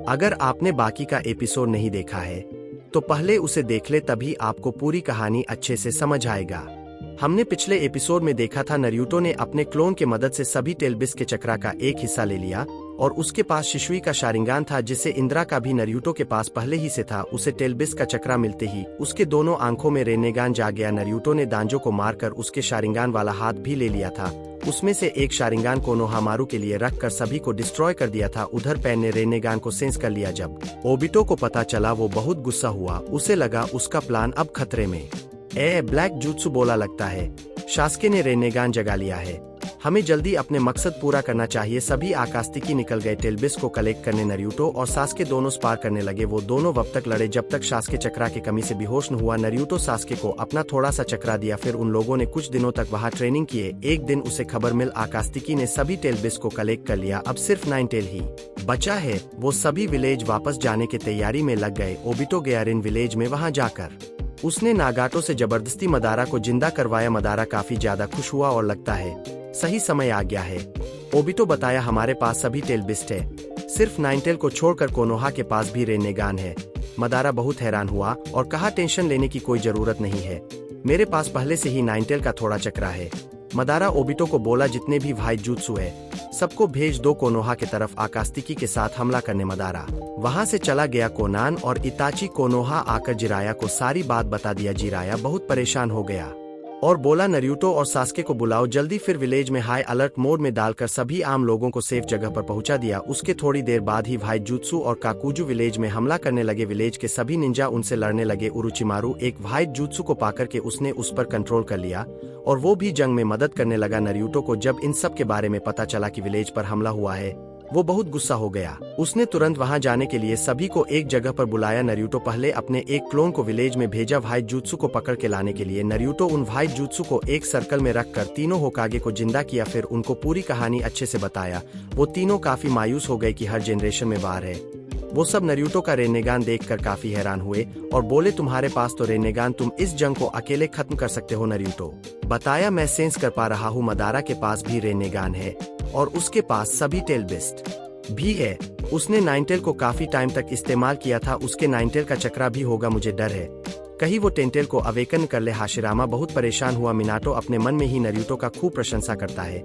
अगर आपने बाकी का एपिसोड नहीं देखा है तो पहले उसे देख ले, तभी आपको पूरी कहानी अच्छे से समझ आएगा। हमने पिछले एपिसोड में देखा था नरूटो ने अपने क्लोन के मदद से सभी टेलबिस के चक्रा का एक हिस्सा ले लिया और उसके पास शिशुई का शारिंगान था जिसे इंद्रा का भी नरूटो के पास पहले ही से था। उसे टेलबिस का चक्रा मिलते ही उसके दोनों आंखों में रेनेगान जाग गया। नरूटो ने दांजो को मारकर उसके शारिंगान वाला हाथ भी ले लिया था। उसमें से एक शारिंगान कोनोहामारू के लिए रखकर सभी को डिस्ट्रॉय कर दिया था। उधर पैन ने रेनेगान को सेंस कर लिया। जब ओबिटो को पता चला वो बहुत गुस्सा हुआ। उसे लगा उसका प्लान अब खतरे में। ब्लैक जूत्सु बोला, लगता है शास्के ने रेनेगान जगा लिया है, हमें जल्दी अपने मकसद पूरा करना चाहिए। सभी आकास्तिकी निकल गए टेलबिस को कलेक्ट करने। नरूटो और सास्के दोनों स्पार करने लगे। वो दोनों वक्त तक लड़े जब तक शास्के चक्रा की कमी से बेहोश न हुआ। नरूटो सास्के को अपना थोड़ा सा चक्रा दिया। फिर उन लोगों ने कुछ दिनों तक वहां ट्रेनिंग किए। एक दिन उसे खबर मिल आकास्तिकी ने सभी टेलबिस को कलेक्ट कर लिया। अब सिर्फ 9 टेल ही बचा है। वो सभी विलेज वापस जाने की तैयारी में लग गए। ओबिटो गया रिन विलेज में। वहां जाकर उसने नागाटो से जबरदस्ती मदारा को जिंदा करवाया। मदारा काफी ज्यादा खुश हुआ और लगता है सही समय आ गया है। ओबिटो बताया, हमारे पास सभी टेलबिस्ट है, सिर्फ 9 टेल को छोड़कर कोनोहा के पास भी रेनेगान है। मदारा बहुत हैरान हुआ और कहा, टेंशन लेने की कोई जरूरत नहीं है, मेरे पास पहले से ही 9 टेल का थोड़ा चक्रा है। मदारा ओबिटो को बोला, जितने भी भाई जुत्सु है सबको भेज दो कोनोहा की तरफ आकास्तिकी के साथ हमला करने। मदारा वहां से चला गया। कोनान और इताची कोनोहा आकर जिराया को सारी बात बता दिया। जिराया बहुत परेशान हो गया और बोला, नरूटो और सास्के को बुलाओ जल्दी। फिर विलेज में हाई अलर्ट मोड में डालकर सभी आम लोगों को सेफ जगह पर पहुंचा दिया। उसके थोड़ी देर बाद ही भाई जुत्सु और काकुजू विलेज में हमला करने लगे। विलेज के सभी निंजा उनसे लड़ने लगे। उरुचिमारू एक भाई जुत्सु को पाकर के उसने उस पर कंट्रोल कर लिया और वो भी जंग में मदद करने लगा। नरूटो को जब इन सब के बारे में पता चला कि विलेज पर हमला हुआ है, वो बहुत गुस्सा हो गया। उसने तुरंत वहां जाने के लिए सभी को एक जगह पर बुलाया। नरूटो पहले अपने एक क्लोन को विलेज में भेजा भाई जुत्सु को पकड़ के लाने के लिए। नरूटो उन भाई जुत्सु को एक सर्कल में रखकर तीनों होकागे को जिंदा किया। फिर उनको पूरी कहानी अच्छे से बताया। वो तीनों काफी मायूस हो गए कि हर जनरेशन में वार है। वो सब नरूटो का रेनेगान देखकर काफी हैरान हुए और बोले, तुम्हारे पास तो रेनेगान, तुम इस जंग को अकेले खत्म कर सकते हो। नरूटो बताया, मैं सेंस कर पा रहा हूँ मदारा के पास भी रेनेगान है और उसके पास सभी टेलबिस्ट भी है। उसने 9 टेल को काफी टाइम तक इस्तेमाल किया था। उसके 9 टेल का चक्रा भी होगा, मुझे डर है कहीं वो 10 टेल को अवेकन कर ले। हाशिरामा बहुत परेशान हुआ। मिनाटो अपने मन में ही नरूटो का खूब प्रशंसा करता है।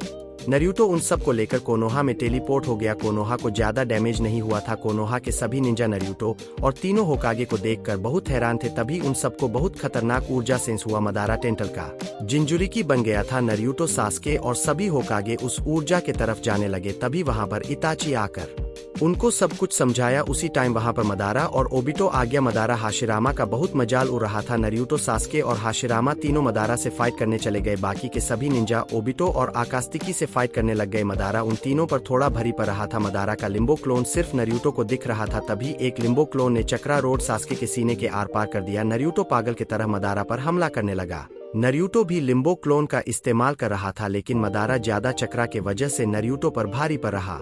नरूटो उन सब को लेकर कोनोहा में टेलीपोर्ट हो गया। कोनोहा को ज्यादा डैमेज नहीं हुआ था। कोनोहा के सभी निंजा नरूटो और तीनों होकागे को देखकर बहुत हैरान थे। तभी उन सबको बहुत खतरनाक ऊर्जा सेंस हुआ। मदारा टेंटल का जिंजुरिकी बन गया था। नरूटो, सास्के और सभी होकागे उस ऊर्जा के तरफ जाने लगे। तभी वहां पर इताची आकर उनको सब कुछ समझाया। उसी टाइम वहां पर मदारा और ओबिटो आ गया। मदारा हाशिरामा का बहुत मजाल उड़ रहा था। नरूटो, सास्के और हाशिरामा तीनों मदारा से फाइट करने चले गए। बाकी के सभी निंजा ओबिटो और आकास्तिकी से फाइट करने लग गए। मदारा उन तीनों पर थोड़ा भारी पड़ रहा था। मदारा का लिम्बो क्लोन सिर्फ नरूटो को दिख रहा था। तभी एक लिम्बो क्लोन ने चक्रा रोड सास्के के सीने के आर पार कर दिया। नरूटो पागल की तरह मदारा पर हमला करने लगा। नरूटो भी लिम्बो क्लोन का इस्तेमाल कर रहा था, लेकिन मदारा ज्यादा चक्रा के वजह से नरूटो पर भारी पड़ रहा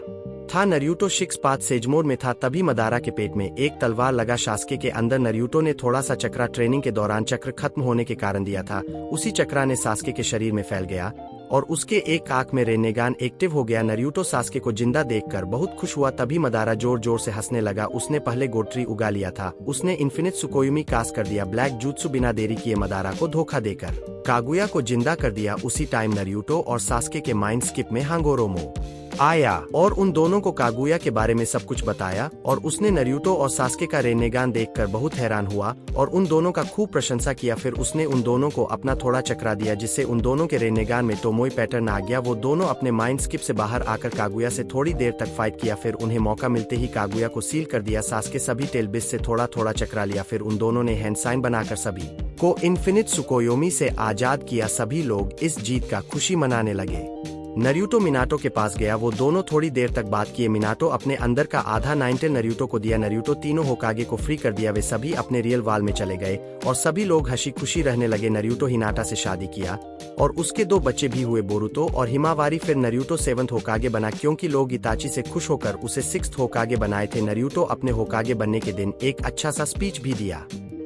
था। नरूटो 6 पाथ सेज मोड में था। तभी मदारा के पेट में एक तलवार लगा शास्के के अंदर। नरूटो ने थोड़ा सा चक्रा ट्रेनिंग के दौरान चक्र खत्म होने के कारण दिया था। उसी चक्रा ने सास्के के शरीर में फैल गया और उसके एक आंख में रेनेगान एक्टिव हो गया। नरूटो सास्के को जिंदा देखकर बहुत खुश हुआ। तभी मदारा जोर जोर से हंसने लगा। उसने पहले गोट्री उगा लिया था। उसने इन्फिनिट सुकोयुमी कास्ट कर दिया। ब्लैक जूत्सु बिना देरी किए मदारा को धोखा देकर कागुया को जिंदा कर दिया। उसी टाइम नरूटो और सास्के के माइंड स्किप में हांगोरोमो आया और उन दोनों को कागुया के बारे में सब कुछ बताया और उसने नरूटो और सास्के का रेनेगान देखकर बहुत हैरान हुआ और उन दोनों का खूब प्रशंसा किया। फिर उसने उन दोनों को अपना थोड़ा चक्रा दिया, जिससे उन दोनों के रेनेगान में तोमोई पैटर्न आ गया। वो दोनों अपने माइंड स्किप से बाहर आकर कागुया से थोड़ी देर तक फाइट किया। फिर उन्हें मौका मिलते ही कागुया को सील कर दिया। सास्के सभी टेलबिस से थोड़ा थोड़ा चक्रा लिया। फिर उन दोनों ने हैंड साइन बनाकर सभी को इन्फिनिट सुकोयोमी से आजाद किया। सभी लोग इस जीत का खुशी मनाने लगे। नरूटो मिनाटो के पास गया। वो दोनों थोड़ी देर तक बात किए। मिनाटो अपने अंदर का आधा 9 टेल नरूटो को दिया। नरूटो तीनों होकागे को फ्री कर दिया। वे सभी अपने रियल वाल में चले गए और सभी लोग हंसी खुशी रहने लगे। नरूटो हिनाटा से शादी किया और उसके 2 बच्चे भी हुए, बोरुतो और हिमावारी। फिर नरूटो 7th होकागे बना, क्योंकि लोग इताची से खुश होकर उसे 6th होकागे बनाए थे। नरूटो अपने होकागे बनने के दिन एक अच्छा सा स्पीच भी दिया।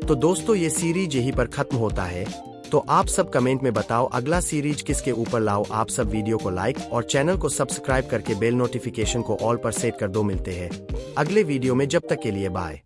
तो दोस्तों, ये सीरीज यहीं पर खत्म होता है। तो आप सब कमेंट में बताओ अगला सीरीज किसके ऊपर लाओ। आप सब वीडियो को लाइक और चैनल को सब्सक्राइब करके बेल नोटिफिकेशन को ऑल पर सेट कर दो। मिलते हैं अगले वीडियो में, जब तक के लिए बाय।